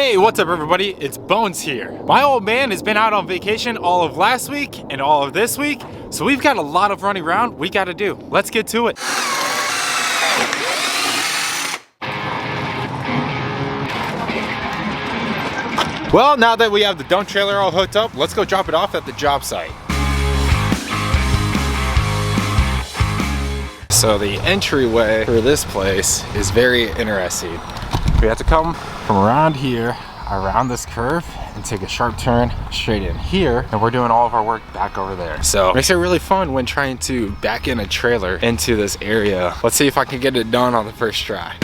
Hey, what's up everybody? It's Bones here. My old man has been out on vacation all of last week and all of this week, so we've got a lot of running around we gotta do. Let's get to it. Well, now that we have the dump trailer all hooked up, let's go drop it off at the job site. So the entryway for this place is very interesting. We have to come from around here, around this curve, and take a sharp turn straight in here, and we're doing all of our work back over there. So it makes it really fun when trying to back in a trailer into this area. Let's see if I can get it done on the first try.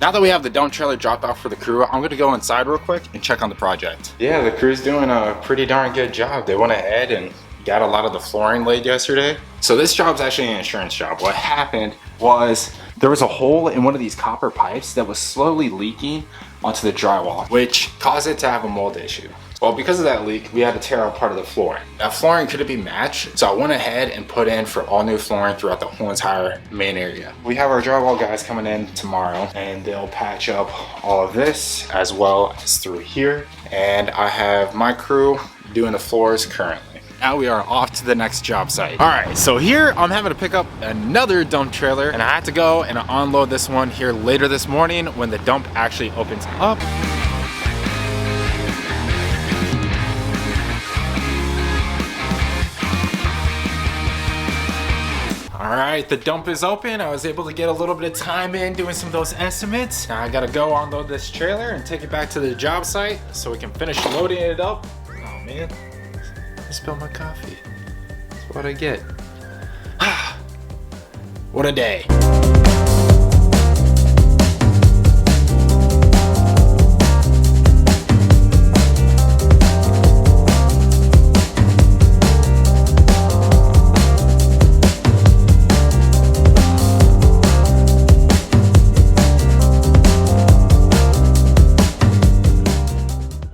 Now that we have the dump trailer dropped off for the crew, I'm gonna go inside real quick and check on the project. Yeah, the crew's doing a pretty darn good job. They went ahead and got a lot of the flooring laid yesterday. So this job's actually an insurance job. What happened was there was a hole in one of these copper pipes that was slowly leaking onto the drywall, which caused it to have a mold issue. Well, because of that leak, we had to tear out part of the flooring. That flooring couldn't be matched, so I went ahead and put in for all new flooring throughout the whole entire main area. We have our drywall guys coming in tomorrow, and they'll patch up all of this as well as through here. And I have my crew doing the floors currently. Now we are off to the next job site. All right, so here I'm having to pick up another dump trailer, and I have to go and unload this one here later this morning when the dump actually opens up. All right, the dump is open. I was able to get a little bit of time in doing some of those estimates. Now I gotta go unload this trailer and take it back to the job site so we can finish loading it up. Oh man, I spilled my coffee. That's what I get. What a day.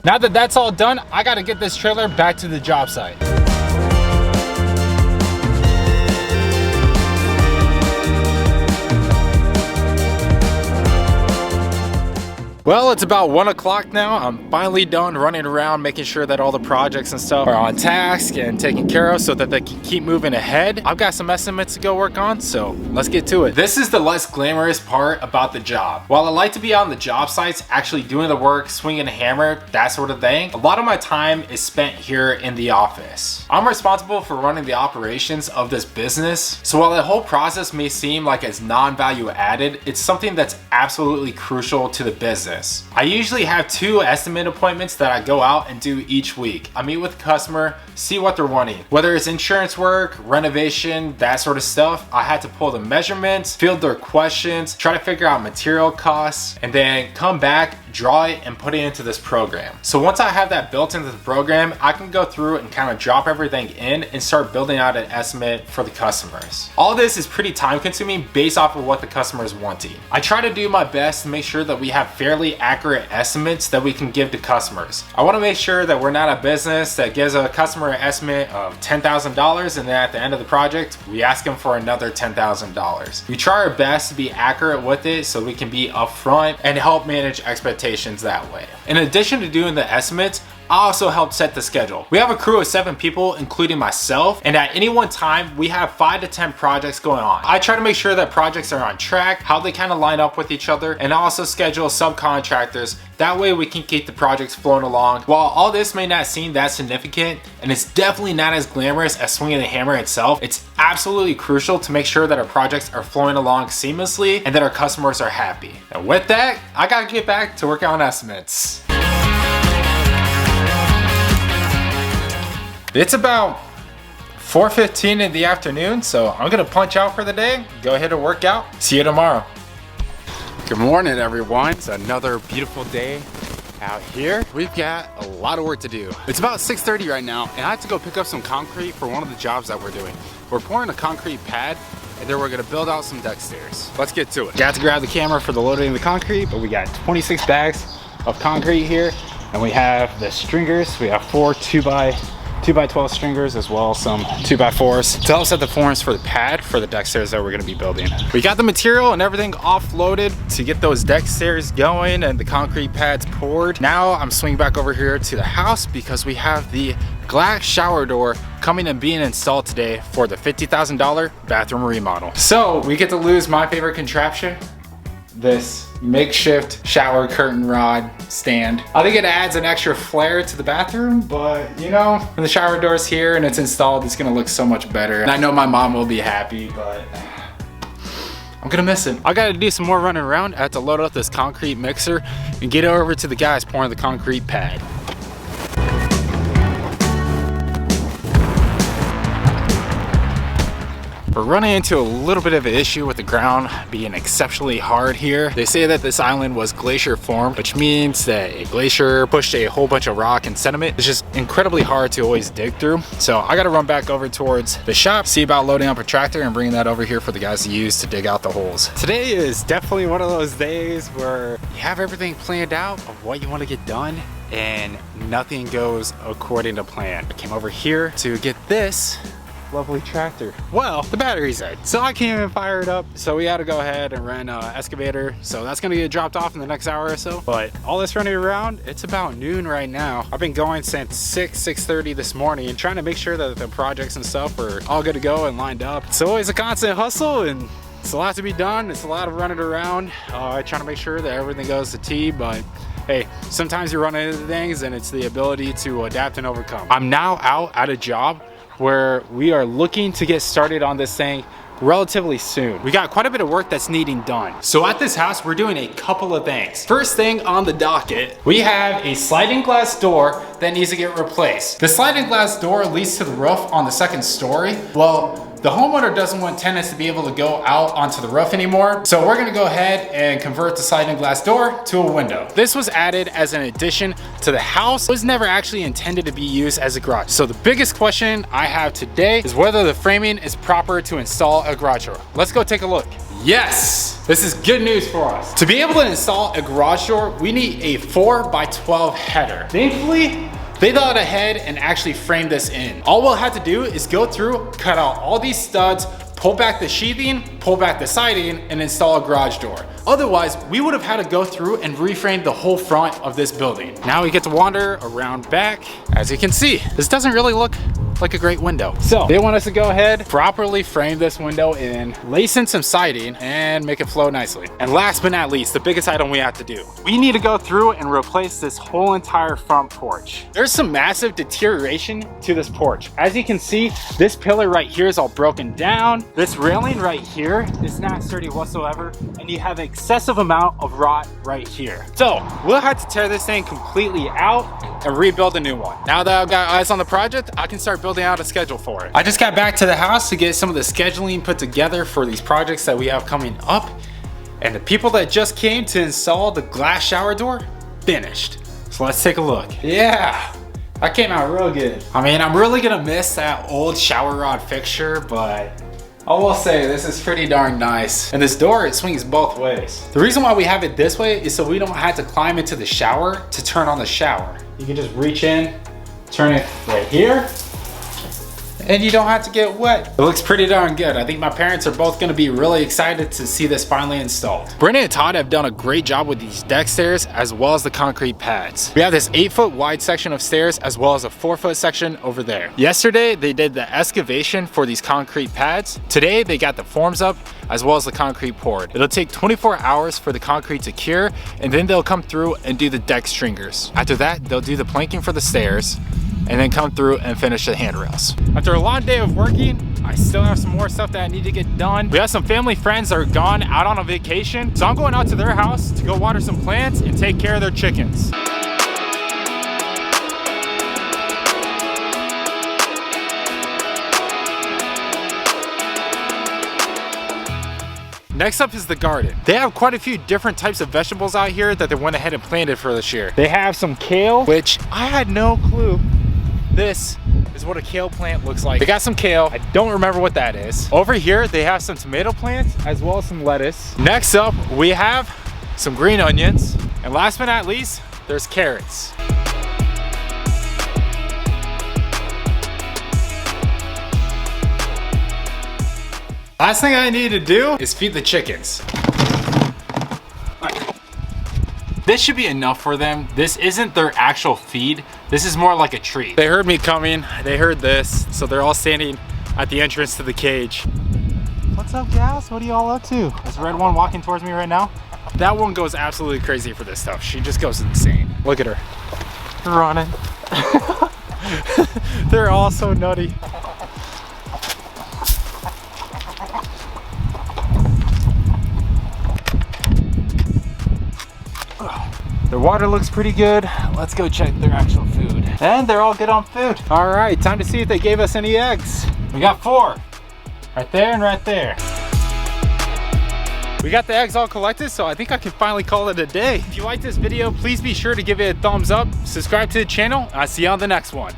Now that that's all done, I gotta get this trailer back to the job site. Well, it's about 1 o'clock now. I'm finally done running around making sure that all the projects and stuff are on task and taken care of so that they can keep moving ahead. I've got some estimates to go work on, so let's get to it. This is the less glamorous part about the job. While I like to be on the job sites, actually doing the work, swinging a hammer, that sort of thing, a lot of my time is spent here in the office. I'm responsible for running the operations of this business, so while the whole process may seem like it's non-value added, it's something that's absolutely crucial to the business. I usually have 2 estimate appointments that I go out and do each week. I meet with the customer, see what they're wanting. Whether it's insurance work, renovation, that sort of stuff, I had to pull the measurements, field their questions, try to figure out material costs, and then come back, draw it, and put it into this program. So once I have that built into the program, I can go through and kind of drop everything in and start building out an estimate for the customers. All this is pretty time consuming based off of what the customer is wanting. I try to do my best to make sure that we have fairly accurate estimates that we can give to customers. I want to make sure that we're not a business that gives a customer an estimate of $10,000 and then at the end of the project, we ask them for another $10,000. We try our best to be accurate with it so we can be upfront and help manage expectations that way. In addition to doing the estimates, I also help set the schedule. We have a crew of 7 people, including myself, and at any one time, we have 5 to 10 projects going on. I try to make sure that projects are on track, how they kind of line up with each other, and I also schedule subcontractors. That way we can keep the projects flowing along. While all this may not seem that significant, and it's definitely not as glamorous as swinging the hammer itself, it's absolutely crucial to make sure that our projects are flowing along seamlessly and that our customers are happy. And with that, I gotta get back to work on estimates. It's about 4:15 in the afternoon, so I'm gonna punch out for the day, go ahead and work out. See you tomorrow. Good morning, everyone. It's another beautiful day out here. We've got a lot of work to do. It's about 6:30 right now, and I have to go pick up some concrete for one of the jobs that we're doing. We're pouring a concrete pad, and then we're gonna build out some deck stairs. Let's get to it. Got to grab the camera for the loading of the concrete, but we got 26 bags of concrete here, and we have the stringers. We have 4 2x 2x12 stringers as well as some 2x4s to help set the forms for the pad for the deck stairs that we're gonna be building. We got the material and everything offloaded to get those deck stairs going and the concrete pads poured. Now I'm swinging back over here to the house because we have the glass shower door coming and being installed today for the $50,000 bathroom remodel. So we get to lose my favorite contraption, this makeshift shower curtain rod stand. I think it adds an extra flair to the bathroom, but you know, when the shower door's here and it's installed, it's gonna look so much better. And I know my mom will be happy, but I'm gonna miss it. I gotta do some more running around. I have to load up this concrete mixer and get it over to the guys pouring the concrete pad. We're running into a little bit of an issue with the ground being exceptionally hard here. They say that this island was glacier formed, which means that a glacier pushed a whole bunch of rock and sediment. It's just incredibly hard to always dig through. So I gotta run back over towards the shop, see about loading up a tractor and bringing that over here for the guys to use to dig out the holes. Today is definitely one of those days where you have everything planned out of what you want to get done and nothing goes according to plan. I came over here to get this lovely tractor. Well, the battery's dead, so I can't even fire it up. So we had to go ahead and rent an excavator. So that's gonna get dropped off in the next hour or so. But all this running around, it's about noon right now. I've been going since 6:30 this morning and trying to make sure that the projects and stuff are all good to go and lined up. It's always a constant hustle and it's a lot to be done. It's a lot of running around, trying to make sure that everything goes to T, but hey, sometimes you run into things and it's the ability to adapt and overcome. I'm now out at a job where we are looking to get started on this thing relatively soon. We got quite a bit of work that's needing done. So at this house, we're doing a couple of things. First thing on the docket, we have a sliding glass door that needs to get replaced. The sliding glass door leads to the roof on the second story. Well, the homeowner doesn't want tenants to be able to go out onto the roof anymore. So we're gonna go ahead and convert the sliding glass door to a window. This was added as an addition to the house. It was never actually intended to be used as a garage. So the biggest question I have today is whether the framing is proper to install a garage door. Let's go take a look. Yes, this is good news for us. To be able to install a garage door, we need a 4x12 header. Thankfully, they thought ahead and actually framed this in. All we'll have to do is go through, cut out all these studs, pull back the sheathing, pull back the siding, and install a garage door. Otherwise, we would have had to go through and reframe the whole front of this building. Now we get to wander around back. As you can see, this doesn't really look like a great window. So they want us to go ahead, properly frame this window in, lace in some siding, and make it flow nicely. And last but not least, the biggest item we have to do. We need to go through and replace this whole entire front porch. There's some massive deterioration to this porch. As you can see, this pillar right here is all broken down. This railing right here is not sturdy whatsoever, and you have an excessive amount of rot right here. So we'll have to tear this thing completely out and rebuild a new one. Now that I've got eyes on the project, I can start building out a schedule for it. I just got back to the house to get some of the scheduling put together for these projects that we have coming up. And the people that just came to install the glass shower door finished. So let's take a look. Yeah, that came out real good. I mean, I'm really gonna miss that old shower rod fixture, but I will say this is pretty darn nice. And this door, it swings both ways. The reason why we have it this way is so we don't have to climb into the shower to turn on the shower. You can just reach in, turn it right here, and you don't have to get wet. It looks pretty darn good. I think my parents are both gonna be really excited to see this finally installed. Brandon and Todd have done a great job with these deck stairs as well as the concrete pads. We have this 8-foot wide section of stairs as well as a 4-foot section over there. Yesterday, they did the excavation for these concrete pads. Today, they got the forms up as well as the concrete poured. It'll take 24 hours for the concrete to cure, and then they'll come through and do the deck stringers. After that, they'll do the planking for the stairs, and then come through and finish the handrails. After a long day of working, I still have some more stuff that I need to get done. We have some family friends that are gone out on a vacation, so I'm going out to their house to go water some plants and take care of their chickens. Next up is the garden. They have quite a few different types of vegetables out here that they went ahead and planted for this year. They have some kale, which I had no clue. This is what a kale plant looks like. They got some kale. I don't remember what that is. Over here, they have some tomato plants as well as some lettuce. Next up, we have some green onions. And last but not least, there's carrots. Last thing I need to do is feed the chickens. This should be enough for them. This isn't their actual feed. This is more like a treat. They heard me coming. They heard this. So they're all standing at the entrance to the cage. What's up, guys? What are y'all up to? Is the red one walking towards me right now? That one goes absolutely crazy for this stuff. She just goes insane. Look at her. Running. They're all so nutty. Their water looks pretty good. Let's go check their actual food. And they're all good on food. All right, time to see if they gave us any eggs. We got 4. Right there and right there. We got the eggs all collected, so I think I can finally call it a day. If you like this video, please be sure to give it a thumbs up, subscribe to the channel, and I'll see you on the next one.